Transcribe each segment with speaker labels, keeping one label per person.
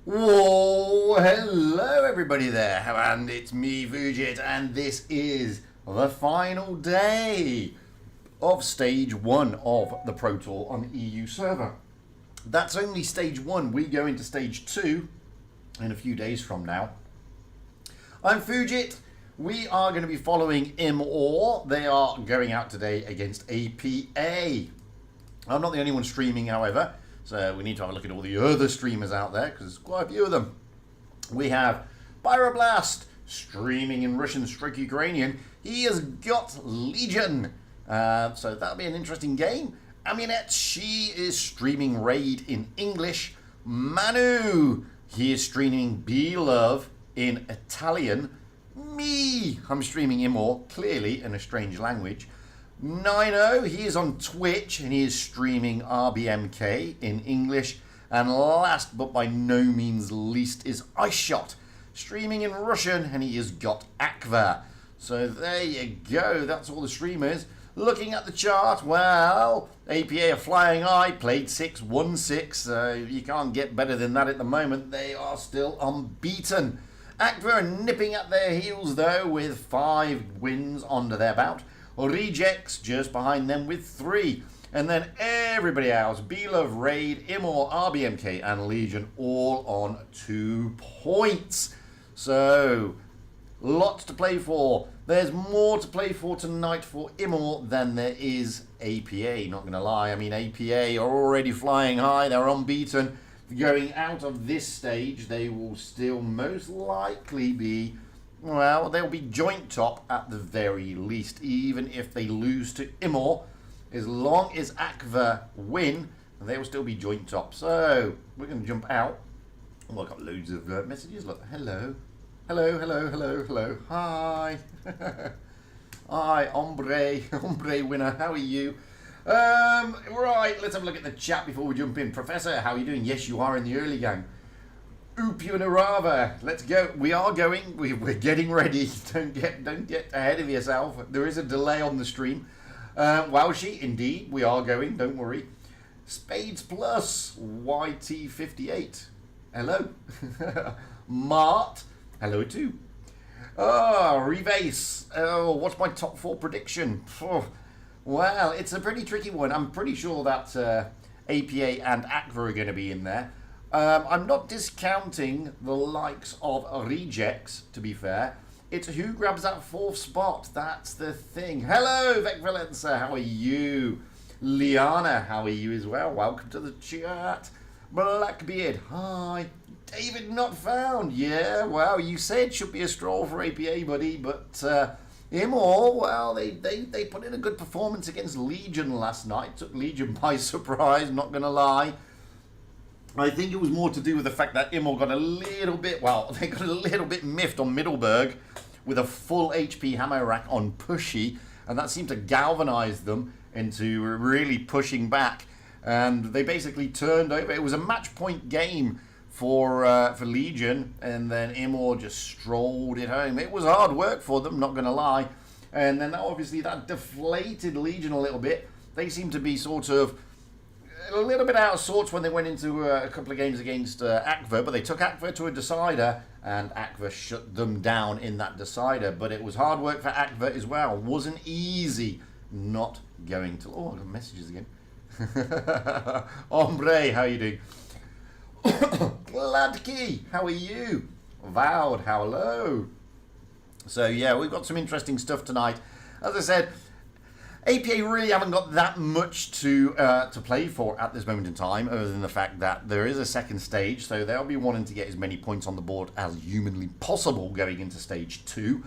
Speaker 1: Whoa, hello everybody there, and it's me, Fujit, and this is the final day of Stage 1 of the Pro Tour on the EU server. That's only Stage 1, we go into Stage 2 in a few days from now. I'm Fujit, we are going to be following IMMOR. They are going out today against APA. I'm not the only one streaming, however. So we need to have a look at all the other streamers out there, because there's quite a few of them. We have Pyroblast streaming in Russian / Ukrainian. He has got Legion. So that'll be an interesting game. Aminette, she is streaming Raid in English. Manu, he is streaming Be-Love in Italian. Me, I'm streaming IMMOR, clearly in a strange language. Nino, he is on Twitch and he is streaming RBMK in English. And last but by no means least is IceShot, streaming in Russian, and he has got Akva. So there you go, that's all the streamers. Looking at the chart, well, APA are flying high, played 6, won 6, so you can't get better than that at the moment. They are still unbeaten. Akva are nipping at their heels though with 5 wins under their belt. Rejects just behind them with 3. And then everybody else, Be-Love, Raid, IMMOR, RBMK and Legion all on 2 points. So, lots to play for. There's more to play for tonight for IMMOR than there is APA, not going to lie. I mean, APA are already flying high, they're unbeaten. Going out of this stage, they will still most likely be, well, they'll be joint top at the very least, even if they lose to IMMOR. As long as Akva win, they will still be joint top. So, we're going to jump out. Oh, I've got loads of messages. Look, hello. Hello, hello, hello, hello. Hi. Hi, Ombre winner. How are you? Right, let's have a look at the chat before we jump in. Professor, how are you doing? Yes, you are in the early gang. Upionarava, let's go. We are going. We're getting ready. Don't get ahead of yourself. There is a delay on the stream. Wowshi, indeed, we are going. Don't worry. Spades Plus YT58. Hello. Mart. Hello too. Oh, Rebase. Oh, what's my top 4 prediction? Oh, well, it's a pretty tricky one. I'm pretty sure that APA and Akva are going to be in there. I'm not discounting the likes of Rejects, to be fair. It's who grabs that 4th spot. That's the thing. Hello, Vec Valenza. How are you? Liana, how are you as well? Welcome to the chat. Blackbeard, hi. David not found. Yeah, well, you said should be a stroll for APA, buddy, but IMMOR, well, they put in a good performance against Legion last night. Took Legion by surprise, not going to lie. I think it was more to do with the fact that IMMOR got a little bit, well, they got a little bit miffed on Middleburg with a full HP hammer rack on Pushy, and that seemed to galvanize them into really pushing back. And they basically turned over. It was a match point game for Legion, and then IMMOR just strolled it home. It was hard work for them, not going to lie. And then obviously that deflated Legion a little bit. They seemed to be sort of a little bit out of sorts when they went into a couple of games against Akva, but they took Akva to a decider, and Akva shut them down in that decider. But it was hard work for Akva as well. Wasn't easy. Not going to... Oh, I got messages again. Ombre, how are you doing? Gladkey, how are you? Vowed, hello. So yeah, we've got some interesting stuff tonight. As I said, APA really haven't got that much to play for at this moment in time, other than the fact that there is a second stage, so they'll be wanting to get as many points on the board as humanly possible going into stage 2.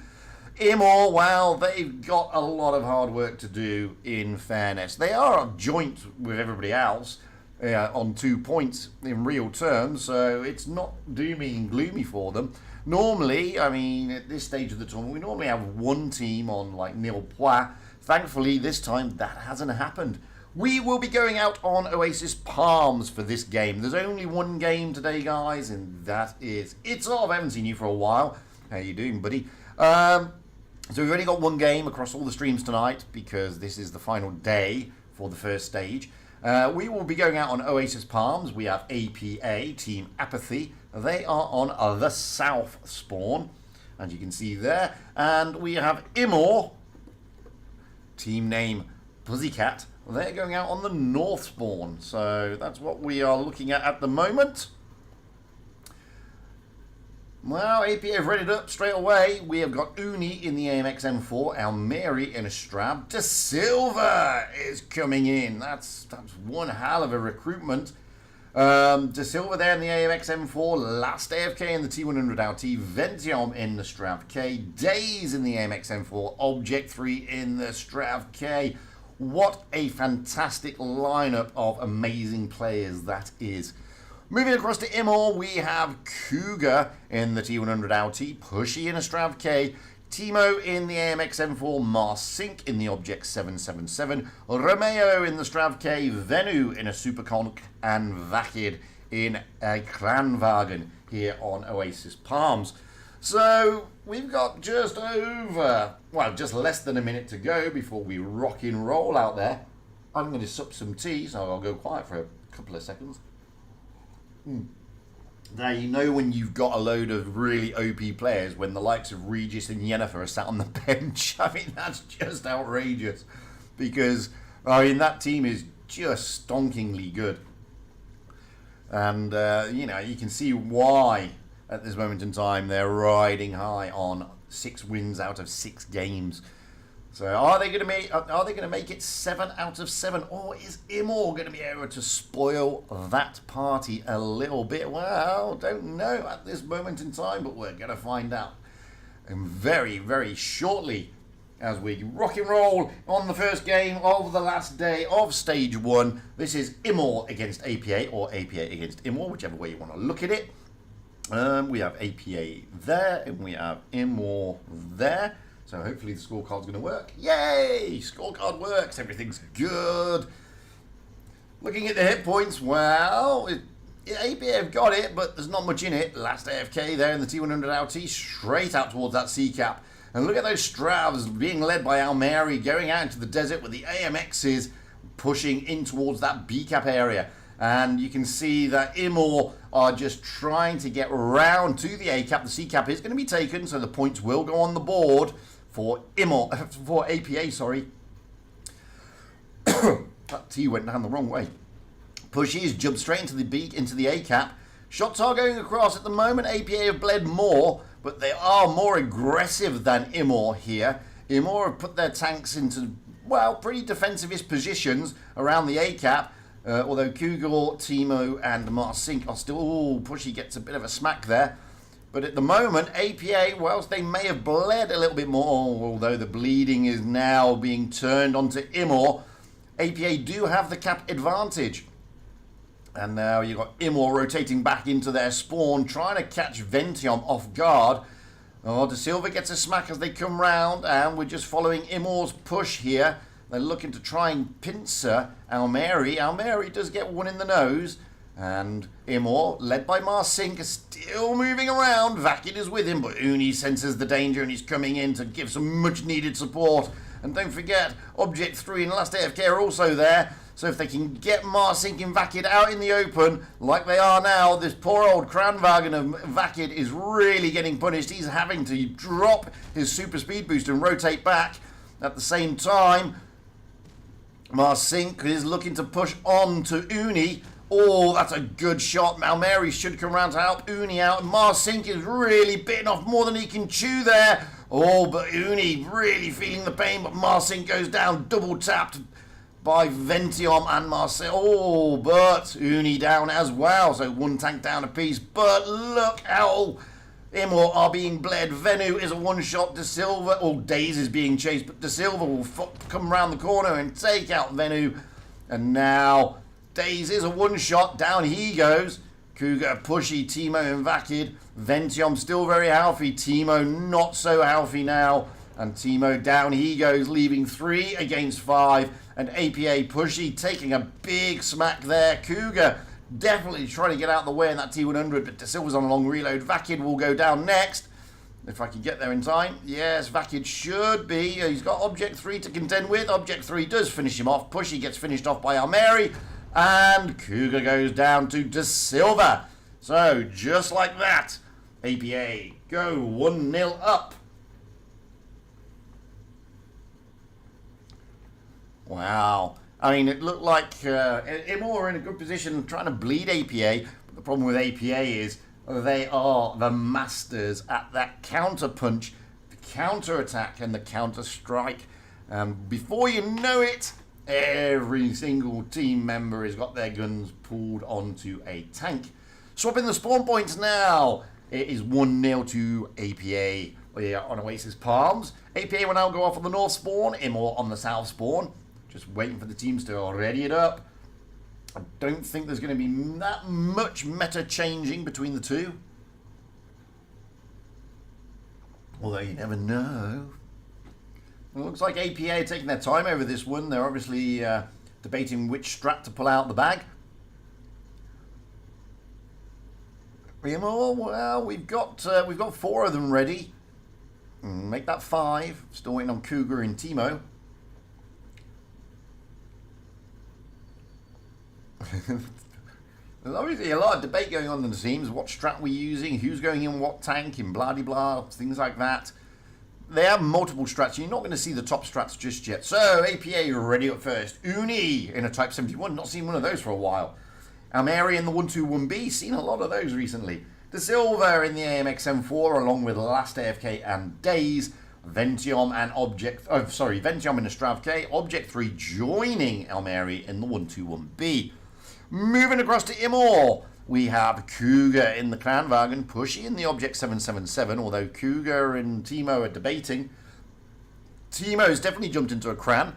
Speaker 1: IMMOR, well, they've got a lot of hard work to do, in fairness. They are joint with everybody else on 2 points in real terms, so it's not doomy and gloomy for them. Normally, I mean, at this stage of the tournament, we normally have one team on like nil points. Thankfully, this time that hasn't happened. We will be going out on Oasis Palms for this game. There's only one game today, guys, and that is It's Off. I haven't seen you for a while. How you doing, buddy? So we've only got one game across all the streams tonight because this is the final day for the first stage. We will be going out on Oasis Palms. We have APA, Team Apathy, They are on the south spawn, as you can see there. And we have IMMOR, team name Pussycat. They're going out on the north spawn. So that's what we are looking at the moment. Well, APA have readied up straight away. We have got Uni in the AMX M4, Almeri in a Strab. De Silva is coming in. That's one hell of a recruitment. De Silva there in the AMX M4, last AFK in the T100LT, Ventium in the Strav K, Days in the AMX M4, Object 3 in the Strav K. What a fantastic lineup of amazing players that is. Moving across to IMMOR, we have Cougar in the T100LT, Pushy in a Strav K, Timo in the AMX M4, Marsink in the Object 777, Romeo in the Strav K, Venu in a Superconk, and Vakid in a Kranwagen here on Oasis Palms. So we've got just less than a minute to go before we rock and roll out there. I'm going to sup some tea, so I'll go quiet for a couple of seconds. Now, you know when you've got a load of really OP players, when the likes of Regis and Yennefer are sat on the bench. I mean, that's just outrageous. Because, that team is just stonkingly good. And, you can see why, at this moment in time, they're riding high on 6 wins out of 6 games. So are they going to make it 7 out of 7, or is IMMOR going to be able to spoil that party a little bit? Well, don't know at this moment in time, but we're going to find out. And very, very shortly, as we rock and roll on the first game of the last day of Stage 1. This is IMMOR against APA, or APA against IMMOR, whichever way you want to look at it. We have APA there, and we have IMMOR there. So hopefully the scorecard's going to work. Yay! Scorecard works. Everything's good. Looking at the hit points, well, APA have got it, but there's not much in it. Last AFK there in the T100LT, straight out towards that C cap. And look at those Stravs being led by Almeri, going out into the desert with the AMXs pushing in towards that B cap area. And you can see that IMMOR are just trying to get round to the A cap. The C cap is going to be taken, so the points will go on the board for IMMOR, for APA, sorry. That T went down the wrong way. Pushies jumped straight into the A cap. Shots are going across at the moment. APA have bled more, but they are more aggressive than IMMOR here. IMMOR have put their tanks into, well, pretty defensivist positions around the A cap. Although Cougar, Timo, and Marsink are still... Ooh, Pushy gets a bit of a smack there. But at the moment, APA, whilst they may have bled a little bit more, although the bleeding is now being turned onto IMMOR, APA do have the cap advantage. And now you've got IMMOR rotating back into their spawn, trying to catch Ventium off guard. Oh, De Silva gets a smack as they come round, and we're just following IMMOR's push here. They're looking to try and pincer Almeri. Almeri does get one in the nose. And IMMOR, led by Marsink, is still moving around. Vakid is with him, but Uni senses the danger and he's coming in to give some much needed support. And don't forget, Object 3 and Last AFK are also there. So if they can get Marsink and Vakid out in the open, like they are now, this poor old Kranwagen of Vakid is really getting punished. He's having to drop his super speed boost and rotate back. At the same time, Marsink is looking to push on to Uni. Oh, that's a good shot. Almeri should come around to help Uni out. Marsink is really bitten off more than he can chew there. Oh, but Uni really feeling the pain, but Marsink goes down, double tapped by Ventium and Marsink. Oh, but Uni down as well. So one tank down apiece. But look how IMMOR are being bled. Venu is a one-shot. De Silva, Days is being chased, but De Silva will come around the corner and take out Venu. And now Days is a one-shot. Down he goes. Cougar, Pushy, Timo and Vakid. Ventium still very healthy. Timo not so healthy now. And Timo down he goes, leaving 3 against 5. And APA Pushy taking a big smack there. Cougar definitely trying to get out of the way in that T100, but De Silva's on a long reload. Vakid will go down next. If I can get there in time. Yes, Vakid should be. He's got Object 3 to contend with. Object 3 does finish him off. Pushy gets finished off by Almeri. And Cougar goes down to De Silva. So, just like that, APA go 1-0 up. Wow. I mean, it looked like IMMOR were in a good position trying to bleed APA. But the problem with APA is they are the masters at that counter punch, the counter attack, and the counter strike. Before you know it, every single team member has got their guns pulled onto a tank. Swapping the spawn points now. It is 1-0 to APA. We are on Oasis Palms. APA will now go off on the north spawn, IMMOR on the south spawn. Just waiting for the teams to ready it up. I don't think there's going to be that much meta changing between the two. Although you never know. It looks like APA are taking their time over this one. They're obviously debating which strat to pull out of the bag. Well, we've got 4 of them ready. Make that 5. Still waiting on Cougar and Timo. There's obviously a lot of debate going on in the teams. What strat we're using, who's going in what tank, and blah de blah, things like that. They have multiple strats. You're not going to see the top strats just yet. So APA are ready up first. Uni in a Type 71. Not seen one of those for a while. Almeri in the 121B. Seen a lot of those recently. De Silva in the AMX M4 along with Last AFK and Days. Ventium and Ventium in the Strav K. Object 3 joining Almeri in the 121B. Moving across to IMMOR, we have Cougar in the Clanwagen, Pushy in the Object 777, although Cougar and Timo are debating. Timo's definitely jumped into a Cran.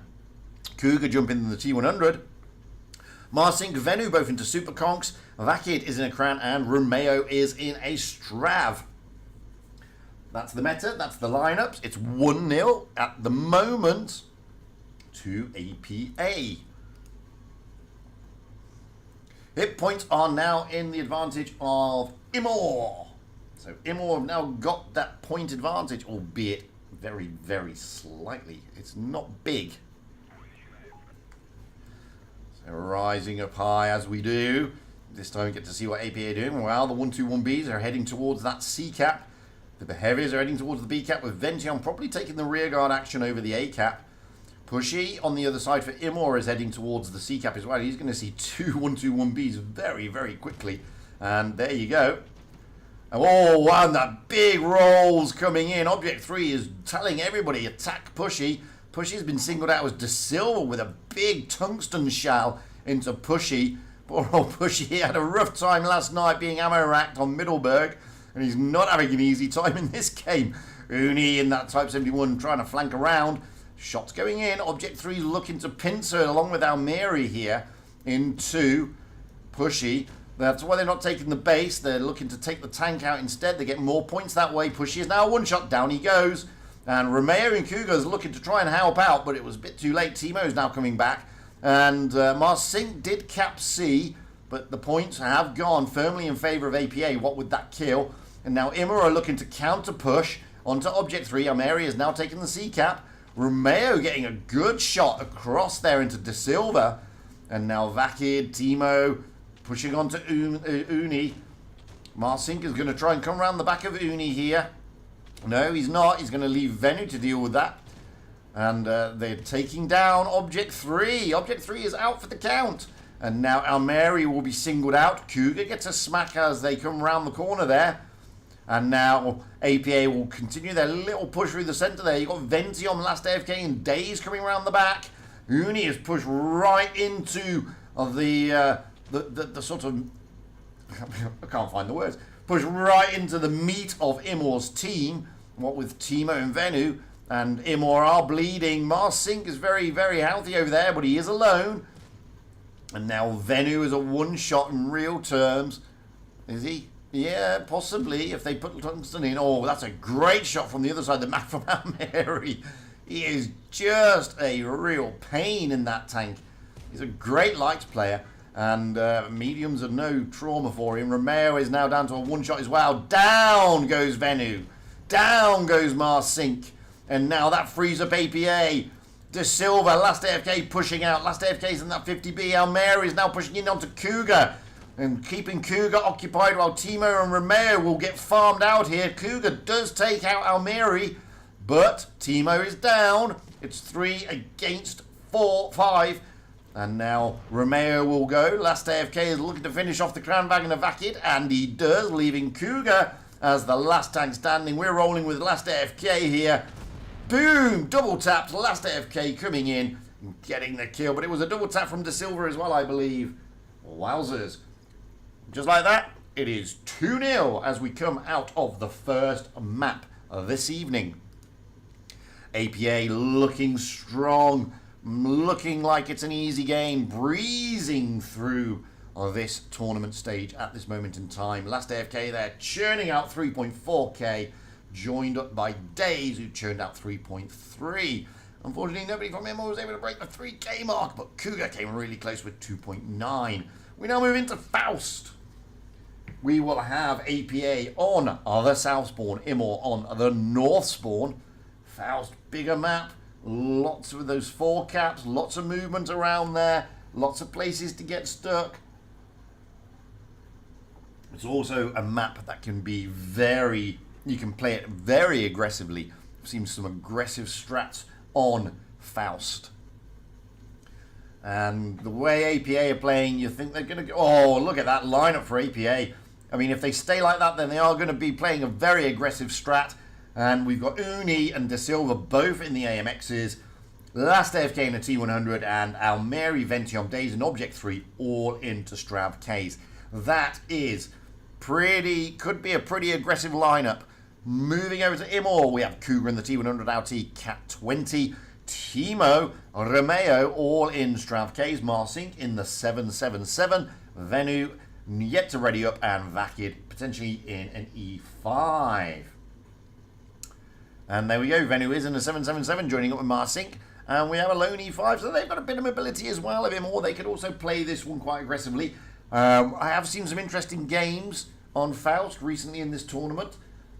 Speaker 1: Cougar jumping in the T100. Marsink, Venu both into Super Conks. Vakid is in a Cran and Romeo is in a Strav. That's the meta, that's the lineups. It's 1-0 at the moment to APA. Hit points are now in the advantage of IMMOR. So IMMOR have now got that point advantage, albeit very, very slightly. It's not big. So rising up high as we do. This time we get to see what APA are doing. Well, the 121Bs are heading towards that C cap. The heavies are heading towards the B cap with Vention probably taking the rear guard action over the A cap. Pushy on the other side for IMMOR is heading towards the C cap as well. He's going to see 2 121Bs very, very quickly. And there you go. Oh, wow, and that big rolls coming in. Object 3 is telling everybody, attack Pushy. Pushy's been singled out as De Silva with a big tungsten shell into Pushy. Poor old Pushy, he had a rough time last night being ammo racked on Middleburg. And he's not having an easy time in this game. Uni in that Type 71 trying to flank around. Shots going in. Object 3 looking to pincer along with Almeri here into Pushy. That's why they're not taking the base. They're looking to take the tank out instead. They get more points that way. Pushy is now one shot. Down he goes. And Romeo and Cougar is looking to try and help out, but it was a bit too late. Timo is now coming back. And Marsink did cap C, but the points have gone firmly in favour of APA. What would that kill? And now IMMOR are looking to counter push onto Object 3. Almeri is now taking the C cap. Romeo getting a good shot across there into De Silva. And now Vakid, Timo pushing onto Uni. Marsink is going to try and come around the back of Uni here. No, he's not. He's going to leave Venu to deal with that. And they're taking down Object 3. Object 3 is out for the count. And now Almeri will be singled out. Cougar gets a smack as they come around the corner there. And now APA will continue their little push through the centre there. You've got Ventium, Last AFK, and Days coming around the back. Uni is pushed right into the sort of... I can't find the words. Pushed right into the meat of IMMOR's team. What with Timo and Venu. And IMMOR are bleeding. Marsink is very, very healthy over there, but he is alone. And now Venu is a one-shot in real terms. Is he? Yeah, possibly, if they put tungsten in. Oh, that's a great shot from the other side of the map from Almeri. He is just a real pain in that tank. He's a great lights player. And mediums are no trauma for him. Romeo is now down to a one-shot as well. Down goes Venu. Down goes Marsink. And now that frees up APA. De Silva, Last AFK pushing out. Last AFK's in that 50B. Almeri is now pushing in onto Cougar. and keeping Cougar occupied while Timo and Romeo will get farmed out here. Cougar does take out Almeri, but Timo is down. It's 3 against 5. And now Romeo will go. Last AFK is looking to finish off the Kranwagen of Vakid, and he does, leaving Cougar as the last tank standing. We're rolling with last AFK here. Boom! Double tapped. Last AFK coming in and getting the kill. But it was a double tap from De Silva as well, I believe. Wowzers. Just like that, it is 2-0 as we come out of the first map this evening. APA looking strong. Looking like it's an easy game, breezing through this tournament stage at this moment in time. Last AFK there, churning out 3.4k, joined up by Days, who churned out 3.3. Unfortunately, nobody from IMMOR was able to break the 3k mark, but Cougar came really close with 2.9. We now move into Faust. We will have APA on the south spawn, IMMOR on the north spawn. Faust, bigger map. Lots of those 4 caps, lots of movement around there, lots of places to get stuck. It's also a map that can be you can play it very aggressively. I've seen some aggressive strats on Faust. And the way APA are playing, you think they're going to go, oh, look at that lineup for APA. I mean, if they stay like that, then they are going to be playing a very aggressive strat. And we've got Uni and De Silva both in the AMXs. Last AFK in a T100 and Almeri, Ventium, Days and Object 3 all into Strav Ks. That is could be a pretty aggressive lineup. Moving over to IMMOR, we have Cougar in the T100 LT, Cat 20, Timo, Romeo all in Strav Ks, Marsink in the 777, Venu yet to ready up, and Vakid potentially in an E5. And there we go, Venu is in a 777, joining up with Marsink. And we have a lone E5, so they've got a bit of mobility as well of him, or they could also play this one quite aggressively. I have seen some interesting games on Faust recently in this tournament.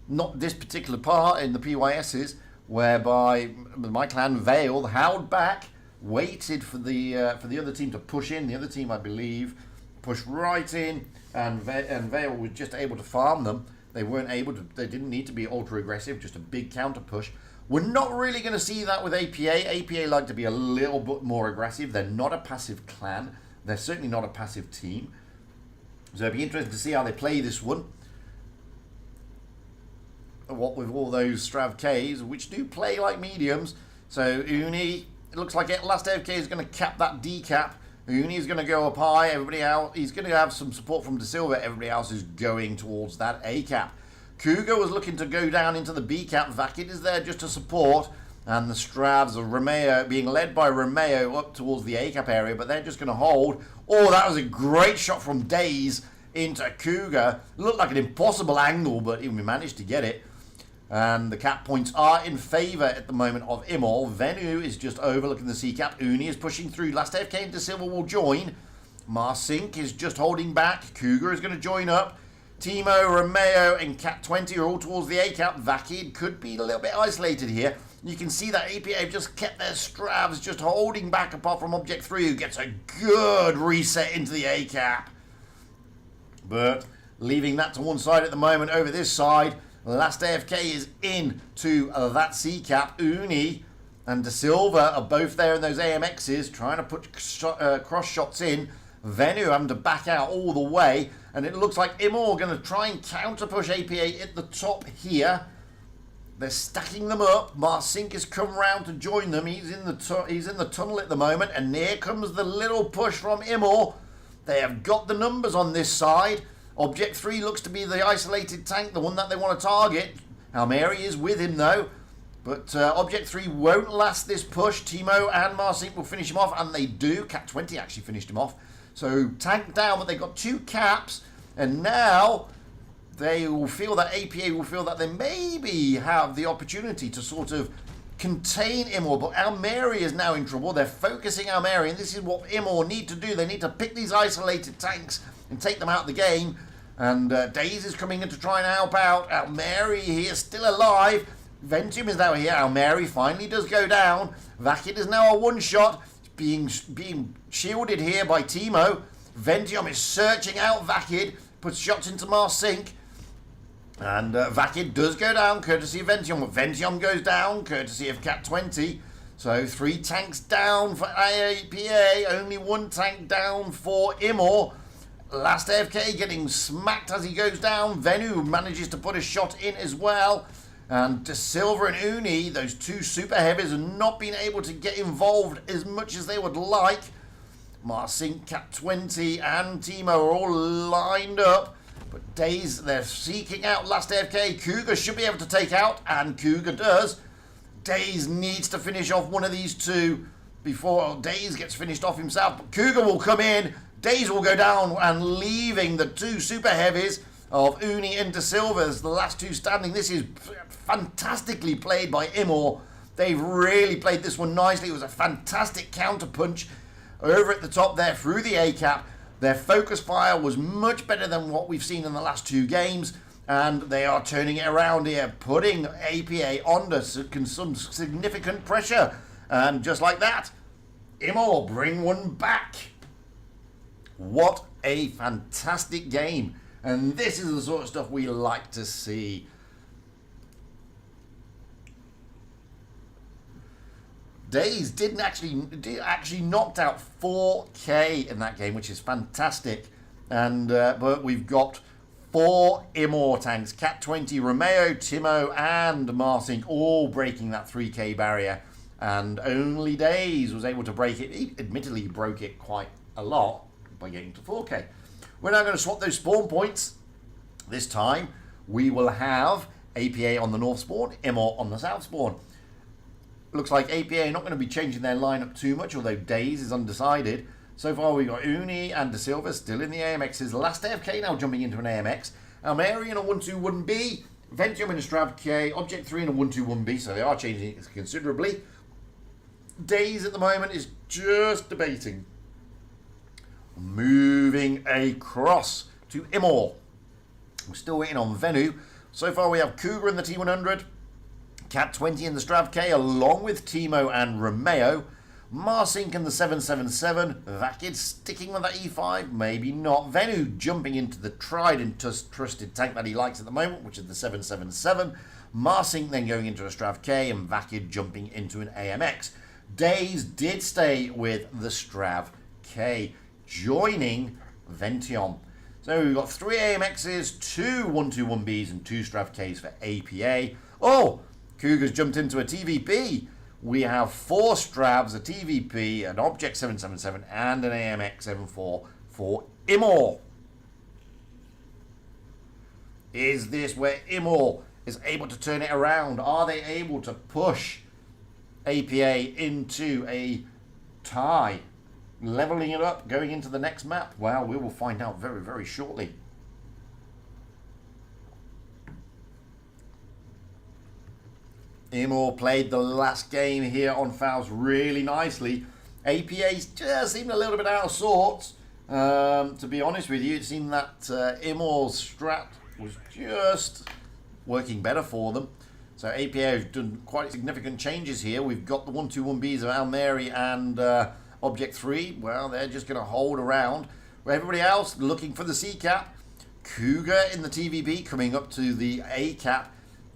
Speaker 1: Not this particular part in the PYSs, whereby my clan Vale held back, waited for the other team to push in. The other team, I believe, pushed right in, and Vale was just able to farm them. They weren't able to, they didn't need to be ultra aggressive, just a big counter push. We're not really going to see that with APA. APA like to be a little bit more aggressive. They're not a passive clan. They're certainly not a passive team. So it'll be interesting to see how they play this one. What with all those Strav Ks, which do play like mediums. So Uni, it looks like last AFK is going to cap that D cap. Uni is going to go up high, everybody else, he's going to have some support from De Silva, everybody else is going towards that A cap. Cougar was looking to go down into the B cap, Vakid is there just to support, and the Stravs of Romeo, being led by Romeo up towards the A cap area, but they're just going to hold. Oh, that was a great shot from Days into Cougar. Looked like an impossible angle, but we managed to get it. And the cap points are in favour at the moment of IMMOR. Venu is just overlooking the C cap. Uni is pushing through. Last AFK and De Silva will join. Marsink is just holding back. Cougar is going to join up. Timo, Romeo and Cat 20 are all towards the A cap. Vakid could be a little bit isolated here. You can see that APA have just kept their Stravs just holding back, apart from Object 3, who gets a good reset into the A cap. But leaving that to one side at the moment, over this side, last AFK is into that C cap. Uni and De Silva are both there in those AMXs, trying to put cross shots in. Venu having to back out all the way, and it looks like IMMOR are going to try and counter push APA at the top here. They're stacking them up. Marsink has come round to join them. He's in the tunnel at the moment, and here comes the little push from IMMOR. They have got the numbers on this side. Object 3 looks to be the isolated tank, the one that they want to target. Almeri is with him though. But Object 3 won't last this push. Timo and Marsink will finish him off, and they do. Cat 20 actually finished him off. So tank down, but they've got 2 caps. And now they will feel that APA will feel that they maybe have the opportunity to sort of contain IMMOR. But Almeri is now in trouble. They're focusing Almeri, and this is what IMMOR need to do. They need to pick these isolated tanks and take them out of the game. And Days is coming in to try and help out. Almeri here, still alive. Ventium is now here. Almeri finally does go down. Vakid is now a one-shot, being shielded here by Timo. Ventium is searching out Vakid, puts shots into Marsink. And Vakid does go down, courtesy of Ventium. Ventium goes down, courtesy of Cat 20. So 3 tanks down for APA, only 1 tank down for IMMOR. Last AFK getting smacked as he goes down. Venu manages to put a shot in as well. And De Silva and Uni, those 2 super heavies, have not been able to get involved as much as they would like. Marsink, Cat 20 and Timo are all lined up. But Days, they're seeking out last AFK. Cougar should be able to take out, and Cougar does. Days needs to finish off one of these 2 before Days gets finished off himself. But Cougar will come in. Days will go down, and leaving the 2 super heavies of Uni and De Silva as the last 2 standing. This is fantastically played by IMMOR. They've really played this one nicely. It was a fantastic counter punch over at the top there through the A-cap. Their focus fire was much better than what we've seen in the last 2 games. And they are turning it around here, putting APA under some significant pressure. And just like that, IMMOR bring one back. What a fantastic game. And this is the sort of stuff we like to see. Days actually knocked out 4K in that game, which is fantastic. And but we've got 4 IMMOR tanks, Cat 20, Romeo, Timo and Marsink all breaking that 3K barrier, and only Days was able to break it. He admittedly broke it quite a lot by getting to 4K. We're now going to swap those spawn points. This time we will have APA on the north spawn, IMMOR on the south spawn. Looks like APA are not going to be changing their lineup too much, although Days is undecided. So far we've got Uni and De Silva still in the AMXs. Last AFK now jumping into an AMX. Almeri in a 1-2-1B. Ventium in a Strav K. Object 3 in a 1-2-1B, so they are changing it considerably. Days at the moment is just debating. Moving across to IMMOR. We're still waiting on Venu. So far we have Cougar in the T100. Cat 20 in the Strav K along with Timo and Romeo. Marsink in the 777. Vakid sticking with that E5. Maybe not. Venu jumping into the tried and trusted tank that he likes at the moment, which is the 777. Marsink then going into a Strav K and Vakid jumping into an AMX. Days did stay with the Strav K, joining Ventium. So we've got 3 AMXs, 2 1-2-1Bs and 2 Strav Ks for APA. Oh, Cougar's jumped into a TVP. We have 4 Stravs, a TVP, an Object 777 and an AMX 74 for IMMOR. Is this where IMMOR is able to turn it around? Are they able to push APA into a tie, leveling it up, going into the next map? Well, we will find out very, very shortly. IMMOR played the last game here on Fouls really nicely. APA's just seemed a little bit out of sorts. To be honest with you, it seemed that IMMOR's strat was just working better for them. So APA has done quite significant changes here. We've got the 1-2-1Bs of Almeri and Object 3. Well, they're just going to hold around. Everybody else looking for the C-cap. Cougar in the TVP coming up to the A-cap.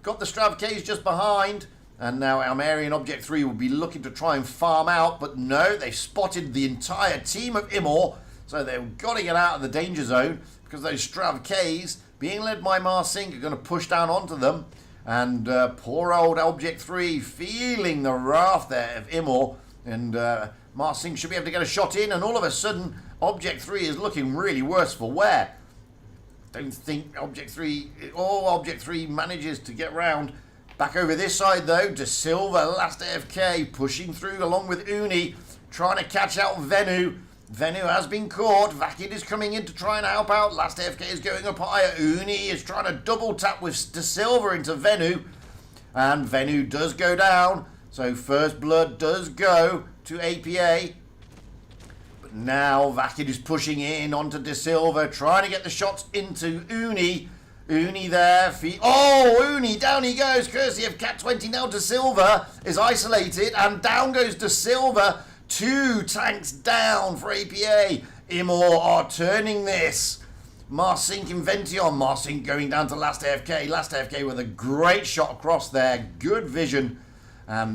Speaker 1: Got the Strav Ks just behind, and now Almeri and Object 3 will be looking to try and farm out, but no, they've spotted the entire team of IMMOR, so they've got to get out of the danger zone, because those Strav Ks, being led by Marsink, are going to push down onto them, and poor old Object 3 feeling the wrath there of IMMOR, and Marsink should be able to get a shot in, and all of a sudden, Object 3 is looking really worse for wear. Don't think Object 3 manages to get round. Back over this side though, De Silva, last AFK, pushing through along with Uni, trying to catch out Venu. Venu has been caught. Vakid is coming in to try and help out. Last AFK is going up higher. Uni is trying to double tap with De Silva into Venu. And Venu does go down. So first blood does go to APA. Now Vakid is pushing in onto De Silva, trying to get the shots into Uni. Uni there. Uni, down he goes, courtesy of Cat 20. Now De Silva is isolated, and down goes De Silva. 2 tanks down for APA. IMMOR are turning this. Marsink and Vention. Marsink going down to Last AFK. Last AFK with a great shot across there. Good vision. And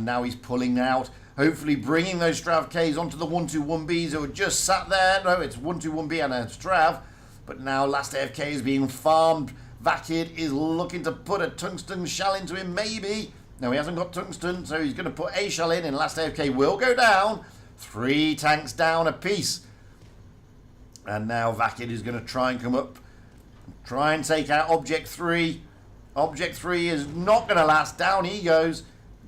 Speaker 1: now he's pulling out. Hopefully bringing those Strav Ks onto the 1-2-1Bs who are just sat there. No, it's 1-2-1B and a Strav. But now Last AFK is being farmed. Vakid is looking to put a tungsten shell into him, maybe. No, he hasn't got tungsten, so he's going to put a shell in, and Last AFK will go down. 3 tanks down apiece. And now Vakid is going to try and come up, try and take out Object 3. Object 3 is not going to last. Down he goes.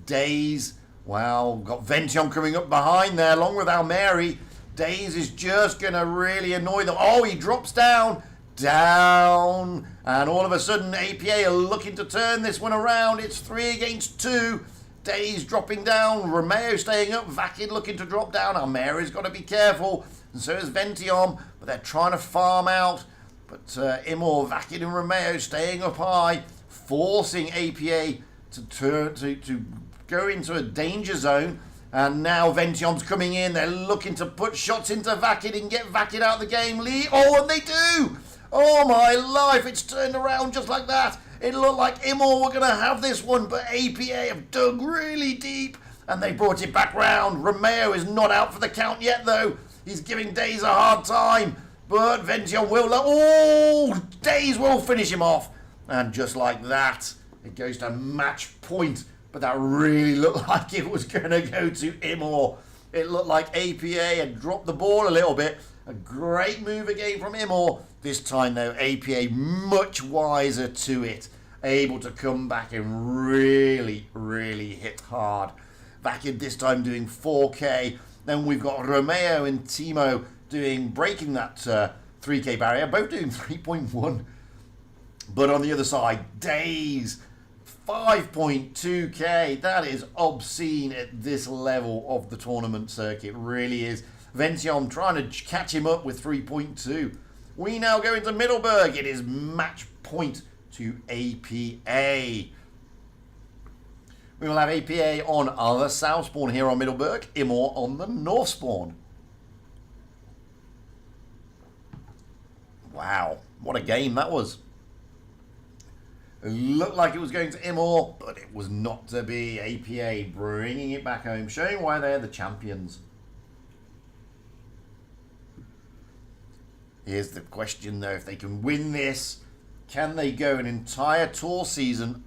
Speaker 1: Daze. Wow, got Vention coming up behind there, along with Almeri. Daze is just going to really annoy them. Oh, he drops down. Down. And all of a sudden, APA are looking to turn this one around. It's 3 against 2. Daze dropping down. Romeo staying up. Vakid looking to drop down. Almeri's got to be careful. And so is Vention. But they're trying to farm out. But IMMOR, Vakid and Romeo staying up high. Forcing APA to go into a danger zone. And now Vention's coming in. They're looking to put shots into Vakid and get Vakid out of the game. Oh, and they do! Oh my life, it's turned around just like that. It looked like IMMOR were going to have this one, but APA have dug really deep and they brought it back round. Romeo is not out for the count yet, though. He's giving Daze a hard time, but Vention will... Oh, Daze will finish him off. And just like that, it goes to match point. But that really looked like it was going to go to IMMOR. It looked like APA had dropped the ball a little bit. A great move again from IMMOR. This time, though, APA much wiser to it. Able to come back and really, really hit hard. Vakid this time doing 4K. Then we've got Romeo and Timo breaking that 3K barrier. Both doing 3.1. But on the other side, Daze 5.2k. That is obscene at this level of the tournament circuit. It really is. Vention trying to catch him up with 3.2. We now go into Middleburg. It is match point to APA. We will have APA on the south spawn here on Middleburg. IMMOR on the north spawn. Wow, what a game that was. It looked like it was going to IMMOR, but it was not to be. APA bringing it back home, showing why they're the champions. Here's the question, though. If they can win this, can they go an entire tour season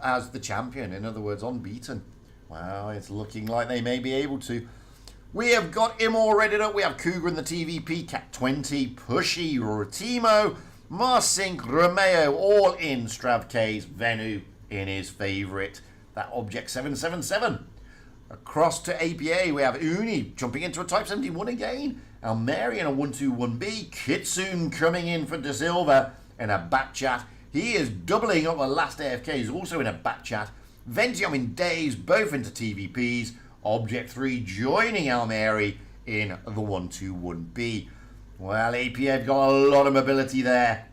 Speaker 1: as the champion? In other words, unbeaten. Well, it's looking like they may be able to. We have got IMMOR ready up. We have Cougar in the TVP, Cat 20, Pushy, Rotimo, Marsink, Romeo, all in Strav Ks, Venu in his favourite, that Object 777. Across to APA, we have Uni jumping into a Type 71 again. Almeri in a 1-2-1B. Kitsune coming in for De Silva in a back chat. He is doubling up the Last AFK, is also in a back chat. Vention and Daze both into TVPs. Object 3 joining Almeri in the 1-2-1B. Well, APA have got a lot of mobility there.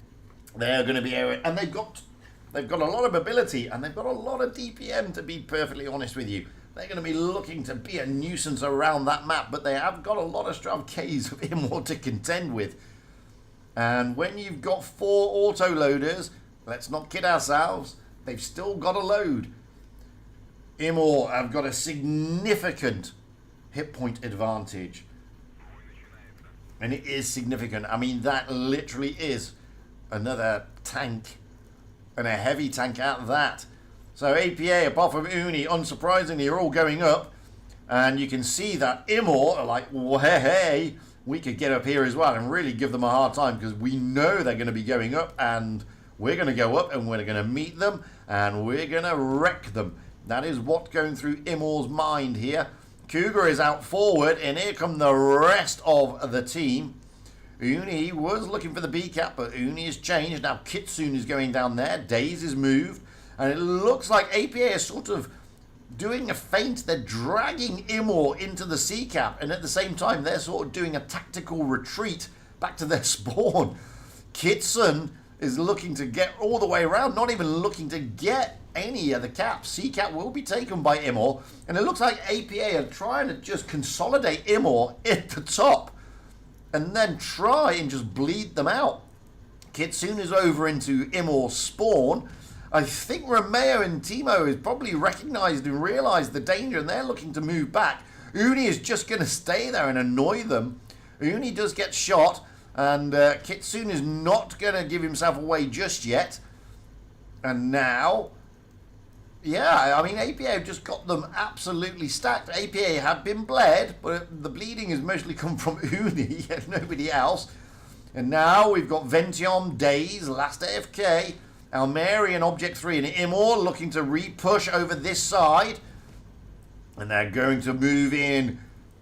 Speaker 1: They're going to be able, and they've got a lot of mobility and they've got a lot of DPM, to be perfectly honest with you. They're going to be looking to be a nuisance around that map, but they have got a lot of Strav Ks of IMMOR to contend with. And when you've got 4 auto loaders, let's not kid ourselves, they've still got a load. IMMOR have got a significant hit point advantage. And it is significant. I mean, that literally is another tank, and a heavy tank at that. So APA, apart from Uni, unsurprisingly, are all going up. And you can see that IMMOR are like, well, hey, we could get up here as well and really give them a hard time, because we know they're going to be going up, and we're going to go up and we're going to meet them and we're going to wreck them. That is what's going through IMMOR's mind here. Cougar is out forward, and here come the rest of the team. Uni was looking for the B cap, but Uni has changed. Now Kitsune is going down there. Daze is moved. And it looks like APA is sort of doing a feint. They're dragging IMMOR into the C cap, and at the same time, they're sort of doing a tactical retreat back to their spawn. Kitsune is looking to get all the way around, not even looking to get any of the caps. C cap will be taken by IMMOR, and it looks like APA are trying to just consolidate IMMOR at the top. and then try and just bleed them out. Kitsune's over into IMMOR spawn. I think Romeo and Teemo has probably recognised and realised the danger, and they're looking to move back. Uni is just going to stay there and annoy them. Uni does get shot, and Kitsune is not going to give himself away just yet. And now, yeah, I mean, APA have just got them absolutely stacked. APA have been bled, but the bleeding has mostly come from Uni and nobody else. And now we've got Ventium, Days, Last AFK, Almeri and Object 3 and IMMOR looking to re-push over this side. And they're going to move in.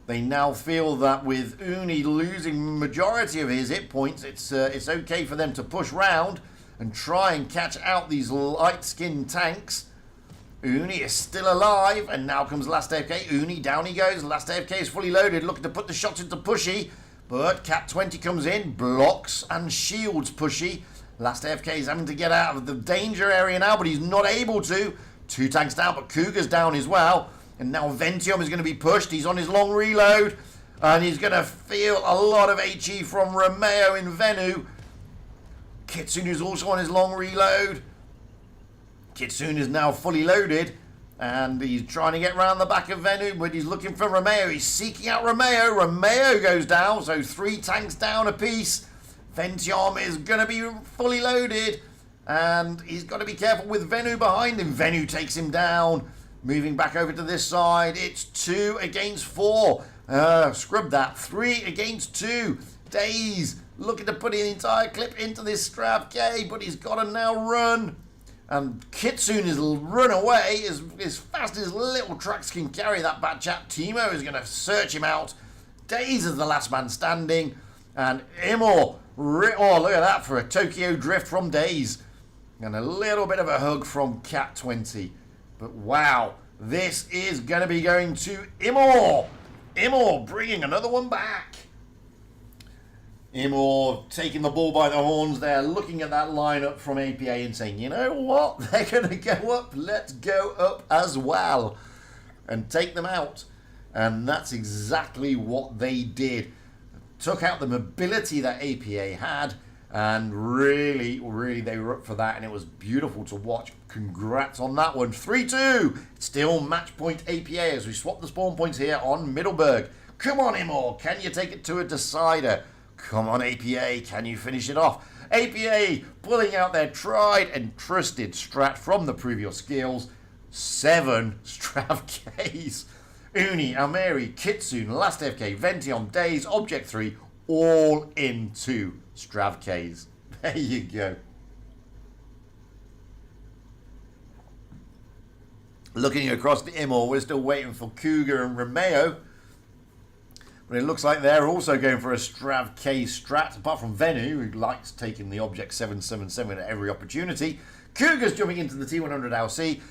Speaker 1: They now feel that with Uni losing majority of his hit points, it's okay for them to push round and try and catch out these light-skinned tanks. Uni is still alive, and now comes Last AFK. Uni, down he goes. Last AFK is fully loaded, looking to put the shots into Pushy. But Cat 20 comes in, blocks and shields Pushy. Last AFK is having to get out of the danger area now, but he's not able to. 2 tanks down, but Cougar's down as well. And now Ventium is going to be pushed. He's on his long reload. And he's going to feel a lot of HE from Romeo in Venu. Kitsune is also on his long reload. Kitsune is now fully loaded. And he's trying to get round the back of Venu, but he's looking for Romeo. He's seeking out Romeo. Romeo goes down, so 3 tanks down apiece. Ventium is going to be fully loaded. And he's got to be careful with Venu behind him. Venu takes him down. Moving back over to this side. It's 2 against 4. Scrub that. 3 against 2. Days looking to put an entire clip into this Strav K, but he's got to now run. And Kitsune is run away as fast as little trucks can carry that bad chap. Teemo is going to search him out. Days is the last man standing. And IMMOR, oh, look at that for a Tokyo drift from Days. And a little bit of a hug from Cat 20. But wow, this is going to be going to IMMOR. IMMOR bringing another one back. IMMOR taking the bull by the horns there, looking at that lineup from APA and saying, you know what, they're going to go up, let's go up as well and take them out. And that's exactly what they did. Took out the mobility that APA had, and really they were up for that, and it was beautiful to watch. Congrats on that one. 3-2. Still match point APA as we swap the spawn points here on Middleburg. Come on, IMMOR, can you take it to a decider? Come on, APA, can you finish it off? APA pulling out their tried and trusted strat from the previous skills. 7 Strav Ks. Uni, Almeri, Kitsune, Last FK, Ventium, Days, Object 3, all into Strav Ks. There you go. Looking across the IMMOR, we're still waiting for Cougar and Romeo. But it looks like they're also going for a Strav K strat, apart from Venu, who likes taking the Object 777 at every opportunity. Cougar's jumping into the T100 LC.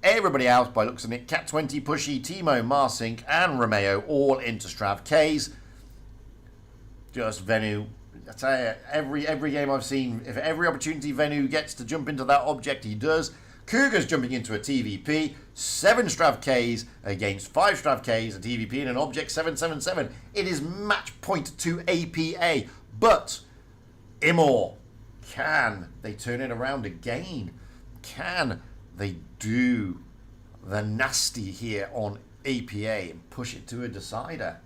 Speaker 1: Everybody else, by looks of it, Cat 20, Pushy, Teemo, Marsink, and Romeo, all into Strav Ks. Just Venu. I tell you, every game I've seen, if every opportunity Venu gets to jump into that object, he does. Cougar's jumping into a TVP, 7 Strav Ks against 5 Strav Ks, a TVP and an Object 777. It is match point to APA, but IMMOR, can they turn it around again? Can they do the nasty here on APA and push it to a decider?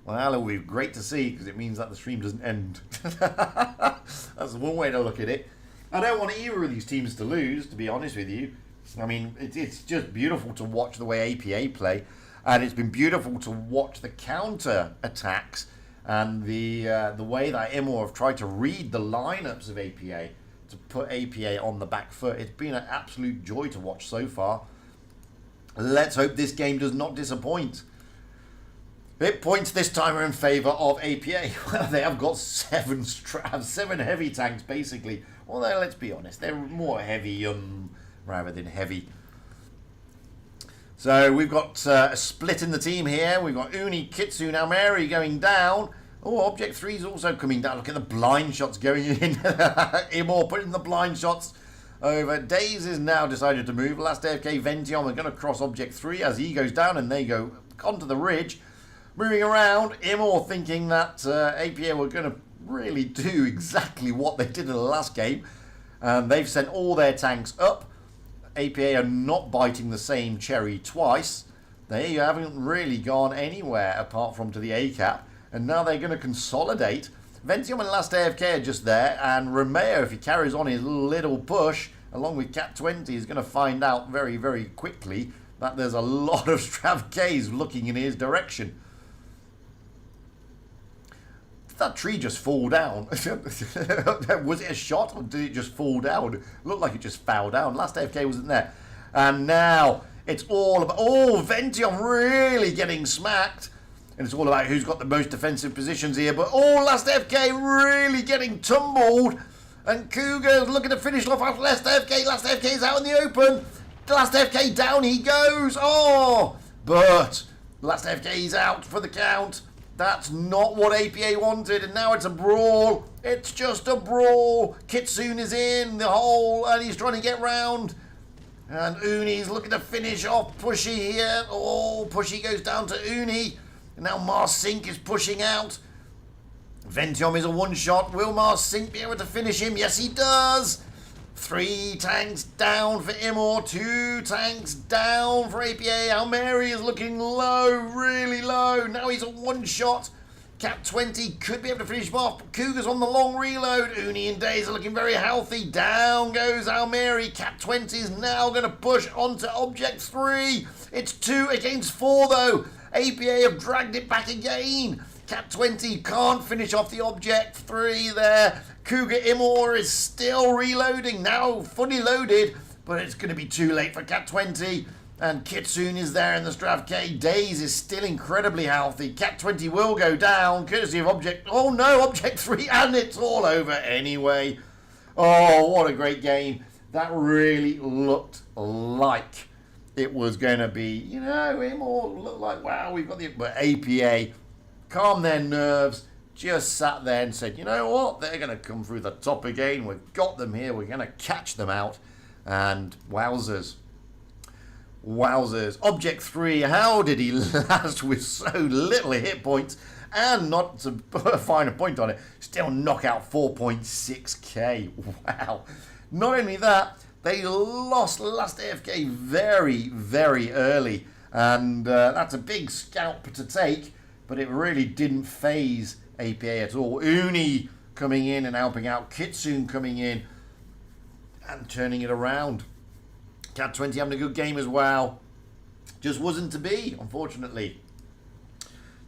Speaker 1: Well, it would be great to see, because it means that the stream doesn't end. That's one way to look at it. I don't want either of these teams to lose, to be honest with you. I mean, it's just beautiful to watch the way APA play, and it's been beautiful to watch the counter attacks and the way that IMMOR have tried to read the lineups of APA to put APA on the back foot. It's been an absolute joy to watch so far. Let's hope this game does not disappoint. Hit points this time are in favour of APA. Well, they have got 7 Stravs, 7 heavy tanks basically. Although, let's be honest, they're more heavy rather than heavy. So we've got a split in the team here. We've got Uni, Kitsune, Almeri going down. Oh, Object 3 is also coming down. Look at the blind shots going in. IMMOR putting the blind shots over. Days is now decided to move. Last AFK, Ventium are going to cross Object 3 as he goes down, and they go onto the ridge. Moving around, IMMOR thinking that APA were going to really do exactly what they did in the last game. They've sent all their tanks up. APA are not biting the same cherry twice. They haven't really gone anywhere apart from to the A cap. And now they're going to consolidate. Ventium and Last AFK are just there. And Romeo, if he carries on his little push, along with Cat 20, is going to find out very, very quickly that there's a lot of Strav Ks looking in his direction. Did that tree just fall down? Was it a shot or did it just fall down? It looked like it just fell down. Last AFK wasn't there. And now it's all about... Oh, Ventium really getting smacked. And it's all about who's got the most defensive positions here. But Last AFK really getting tumbled. And Cougar's looking to finish off after Last AFK. Last AFK is out in the open. Last AFK down he goes. Oh, but Last AFK is out for the count. That's not what APA wanted. And now it's a brawl. It's just a brawl. Kitsune is in the hole and he's trying to get round. And Uni's looking to finish off Pushy here. Oh, Pushy goes down to Uni. And now Mars Sync is pushing out. Ventium is a one-shot. Will Mars Sync be able to finish him? Yes, he does. 3 tanks down for IMMOR. 2 tanks down for APA. Almeri is looking low, really low. Now he's a one-shot. Cat 20 could be able to finish him off. Cougar's on the long reload. Uni and Days are looking very healthy. Down goes Almeri. Cat 20 is now going to push onto Object 3. It's 2 against 4, though. APA have dragged it back again. Cat 20 can't finish off the Object 3 there. Cougar IMMOR is still reloading, now fully loaded, but it's going to be too late for Cat 20. And Kitsune is there in the Strav K. Days is still incredibly healthy. Cat 20 will go down, courtesy of Object... Oh no, Object 3, and it's all over anyway. Oh, what a great game. That really looked like it was going to be, you know, IMMOR looked like, wow, we've got the... But APA... calmed their nerves, just sat there and said, you know what, they're going to come through the top again. We've got them here. We're going to catch them out. And wowzers. Wowzers. Object 3, how did he last with so little hit points? And not to find a point on it, still knock out 4.6k. Wow. Not only that, they lost Last AFK very, very early. And that's a big scalp to take. But it really didn't phase APA at all. Uni coming in and helping out. Kitsune coming in and turning it around. Cat 20 having a good game as well. Just wasn't to be, unfortunately.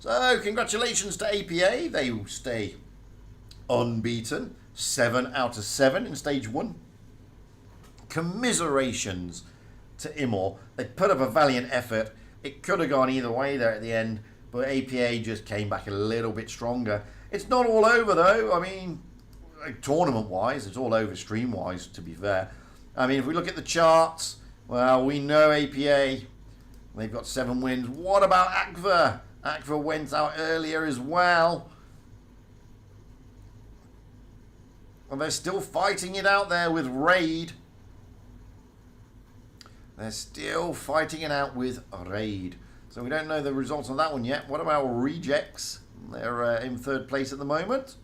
Speaker 1: So, congratulations to APA. They will stay unbeaten. 7 out of 7 in stage 1. Commiserations to IMMOR. They put up a valiant effort. It could have gone either way there at the end. But APA just came back a little bit stronger. It's not all over, though. I mean, tournament-wise, it's all over stream-wise, to be fair. I mean, if we look at the charts, well, we know APA. They've got 7 wins. What about Akva? Akva went out earlier as well. And they're still fighting it out there with Raid. They're still fighting it out with Raid. So we don't know the results on that one yet. What about Rejects? They're in 3rd place at the moment.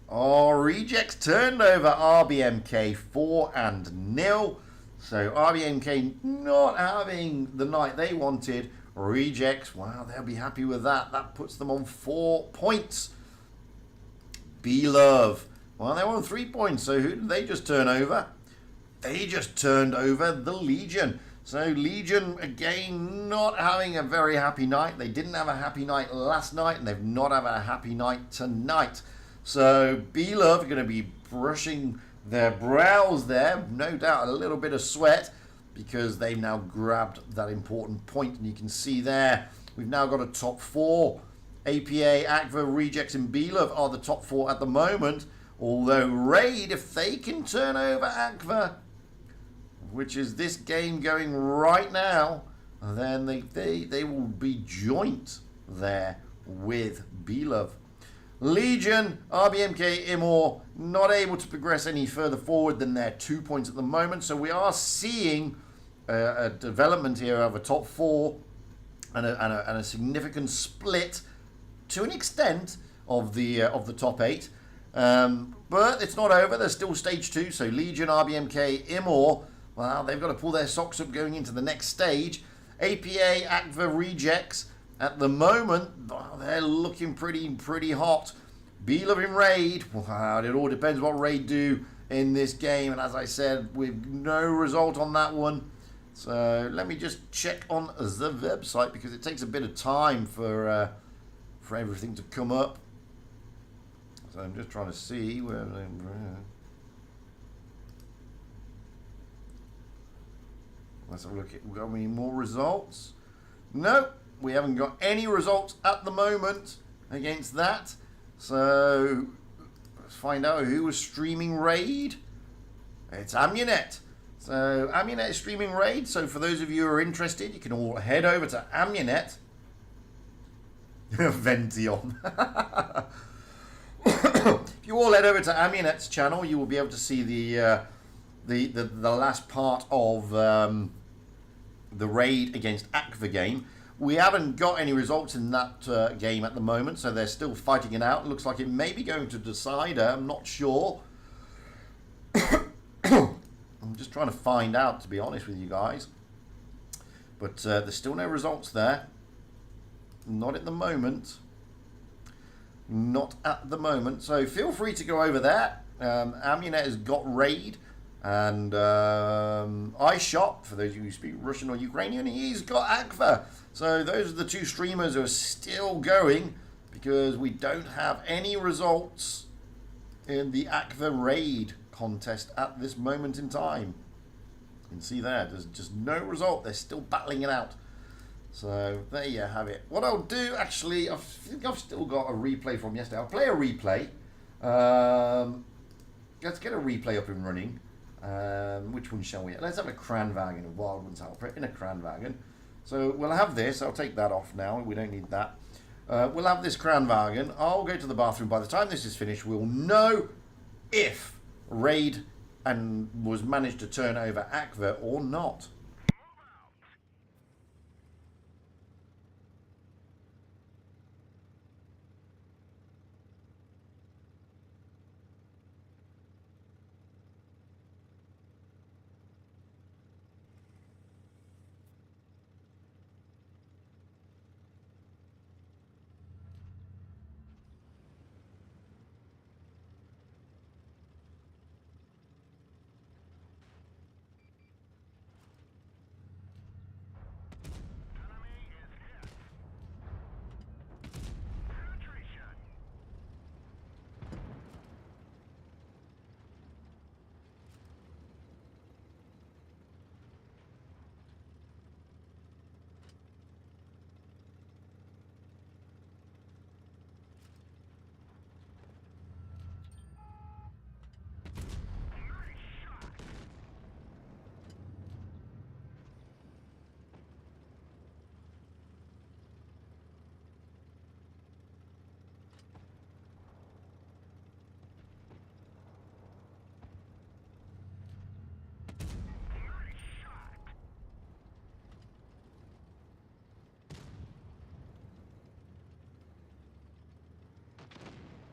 Speaker 1: Oh, Rejects turned over RBMK 4-0. So RBMK not having the night they wanted. Rejects, wow, they'll be happy with that. That puts them on 4 points. B-Love, well, they're on 3 points. So who did they just turn over? They just turned over the Legion. So Legion, again, not having a very happy night. They didn't have a happy night last night, and they've not had a happy night tonight. So B-Love are going to be brushing their brows there. No doubt a little bit of sweat, because they've now grabbed that important point. And you can see there, we've now got a top 4. APA, Akva, Rejects, and B-Love are the top 4 at the moment. Although Raid, if they can turn over Akva, which is this game going right now, then they will be joint there with B-Love. Legion, RBMK, IMMOR, not able to progress any further forward than their 2 points at the moment. So we are seeing a development here of a top 4. and a significant split to an extent of the top 8. But it's not over. There's still stage 2. So Legion, RBMK, IMMOR, well, they've got to pull their socks up going into the next stage. APA, ACVA, Rejects, at the moment, well, they're looking pretty hot. Beloved in Raid, well, it all depends what Raid do in this game. And as I said, with no result on that one. So let me just check on the website because it takes a bit of time for everything to come up. So I'm just trying to see where. Let's have a look. We've got any more results? No, we haven't got any results at the moment against that. So let's find out who was streaming Raid. It's Ammunet. So Ammunet is streaming Raid. So for those of you who are interested, you can all head over to Ammunet. Vention. If you all head over to Ammunet's channel, you will be able to see the last part of the Raid against ACVA game. We haven't got any results in that game at the moment, so they're still fighting it out. It looks like it may be going to decider. I'm not sure. I'm just trying to find out, to be honest with you guys. But there's still no results there. Not at the moment. Not at the moment. So feel free to go over there. Ammunet has got Raid. And iShop, for those of you who speak Russian or Ukrainian, he's got ACVA. So those are the two streamers who are still going because we don't have any results in the ACVA Raid contest at this moment in time. You can see there's just no result. They're still battling it out. So there you have it. What I'll do, actually, I think I've still got a replay from yesterday. I'll play a replay. Let's get a replay up and running. Which one shall we? Let's have a Kranwagen, a Wild Ones Helper in a Kranwagen. So we'll have this. I'll take that off now. We don't need that. We'll have this Kranwagen. I'll go to the bathroom. By the time this is finished, we'll know if Raid and was managed to turn over ACVA or not.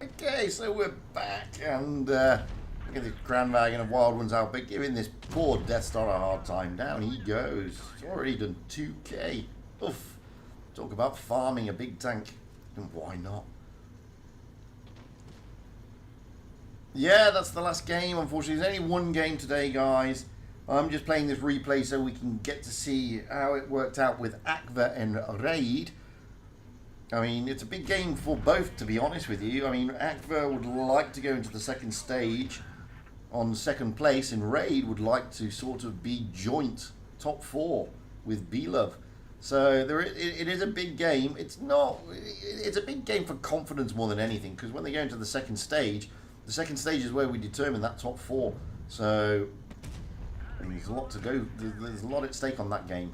Speaker 1: Okay, so we're back, and look at this Kranwagen of Wild Ones out, but giving this poor Death Star a hard time. Down he goes. He's already done 2k. Oof. Talk about farming a big tank. And why not? Yeah, that's the last game, unfortunately. There's only one game today, guys. I'm just playing this replay so we can get to see how it worked out with ACVA and Raid. I mean, it's a big game for both, to be honest with you. I mean, ACVA would like to go into the second stage on second place, and Raid would like to sort of be joint top 4 with Belove. So it is a big game. It's a big game for confidence more than anything, because when they go into the second stage is where we determine that top 4. So I mean, there's a lot to go. There's a lot at stake on that game.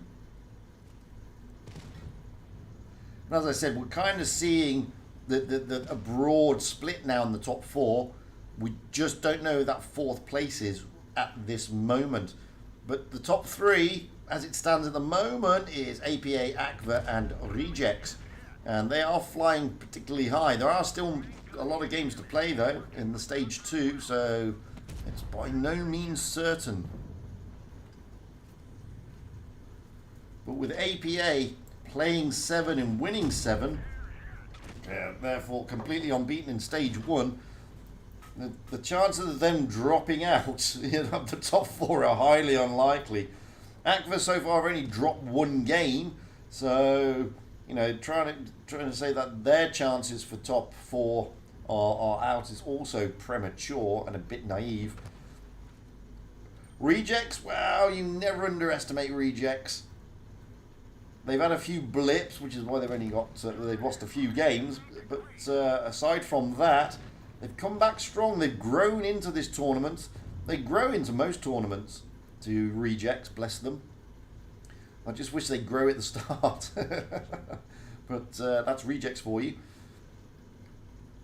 Speaker 1: And as I said, we're kind of seeing a broad split now in the top 4. We just don't know who that 4th place is at this moment. But the top 3, as it stands at the moment, is APA, ACVA, and Rejects. And they are flying particularly high. There are still a lot of games to play, though, in the stage 2, so it's by no means certain. But with APA playing 7 and winning 7, therefore completely unbeaten in stage 1, the chances of them dropping out of the top 4 are highly unlikely. ACVA so far have only dropped 1 game, so trying to say that their chances for top 4 are out is also premature and a bit naive. Rejects, well, you never underestimate Rejects. They've had a few blips, which is why they've lost a few games. But aside from that, they've come back strong. They've grown into this tournament. They grow into most tournaments. To Rejects, bless them. I just wish they'd grow at the start. But that's Rejects for you.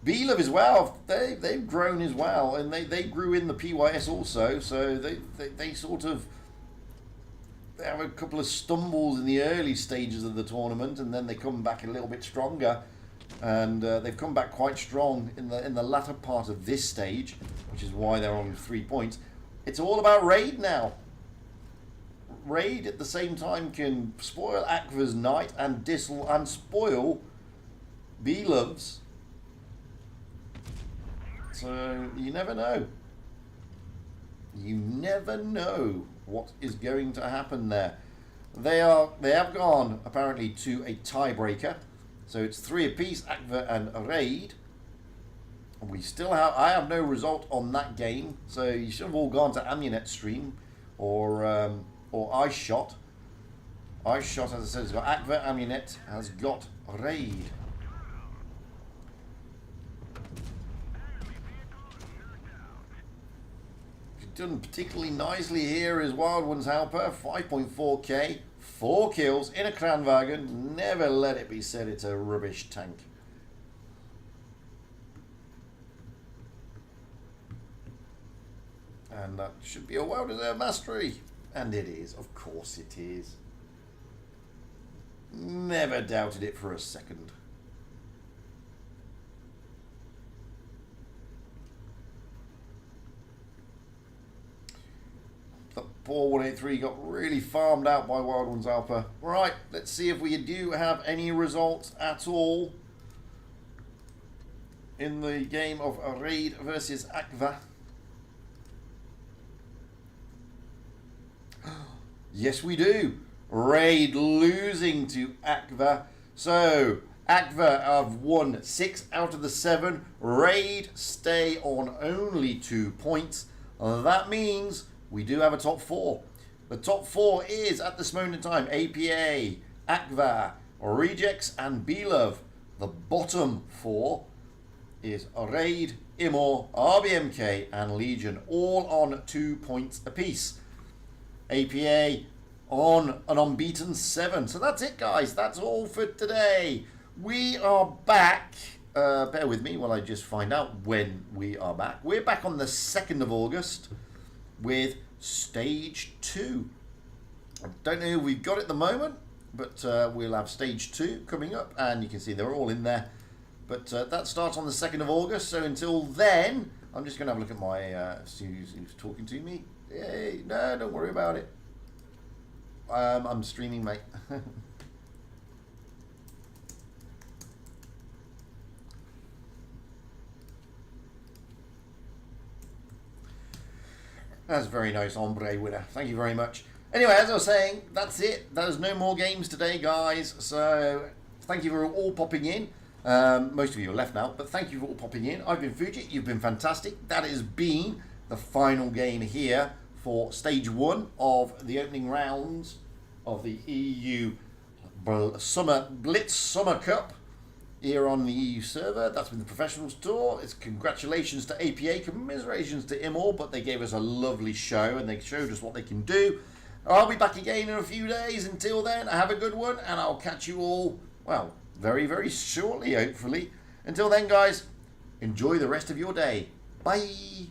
Speaker 1: B-Love as well. They've grown as well, and they grew in the PYS also. So they sort of. They have a couple of stumbles in the early stages of the tournament, and then they come back a little bit stronger. And they've come back quite strong in the latter part of this stage, which is why they're on 3 points. It's all about Raid now. Raid at the same time can spoil ACVA's night and Dissel and spoil B-Love's. So you never know. You never know what is going to happen there. They have gone apparently to a tiebreaker, so it's 3 apiece, ACVA and Raid. We still have. I have no result on that game, so you should have all gone to Amunet stream or Ice Shot. Ice Shot, as I said, has got ACVA. Amunet has got Raid. Done particularly nicely here is Wild Ones Helper, 5.4k, 4 kills in a Kranwagen. Never let it be said it's a rubbish tank. And that should be a well-deserved mastery. And it is, of course it is. Never doubted it for a second. The poor 183 got really farmed out by Wild Ones Alpha. Right, let's see if we do have any results at all in the game of Raid versus ACVA. Yes, we do. Raid losing to ACVA. So, ACVA have won 6 out of the 7. Raid stay on only 2 points. That means we do have a top 4. The top 4 is, at this moment in time, APA, ACVA, Rejects, and B-Love. The bottom 4 is Raid, IMMOR, RBMK, and Legion, all on 2 points apiece. APA on an unbeaten 7. So that's it, guys. That's all for today. We are back. Bear with me while I just find out when we are back. We're back on the 2nd of August with Stage 2. I don't know who we've got at the moment, but we'll have Stage 2 coming up, and you can see they're all in there. But that starts on the 2nd of August, so until then, I'm just going to have a look at my who's talking to me. Yay, no, don't worry about it. I'm streaming, mate. That's very nice, Ombre winner. Thank you very much. Anyway, as I was saying, that's it. There's no more games today, guys. So thank you for all popping in. Most of you are left now, but thank you for all popping in. I've been Fujit. You've been fantastic. That has been the final game here for Stage 1 of the opening rounds of the EU Blitz Summer Cup here on the EU server. That's been the Professionals Tour. It's congratulations to APA, commiserations to IMMOR, but they gave us a lovely show and they showed us what they can do. I'll be back again in a few days. Until then, have a good one, and I'll catch you all, well, very, very shortly, hopefully. Until then, guys, enjoy the rest of your day. Bye.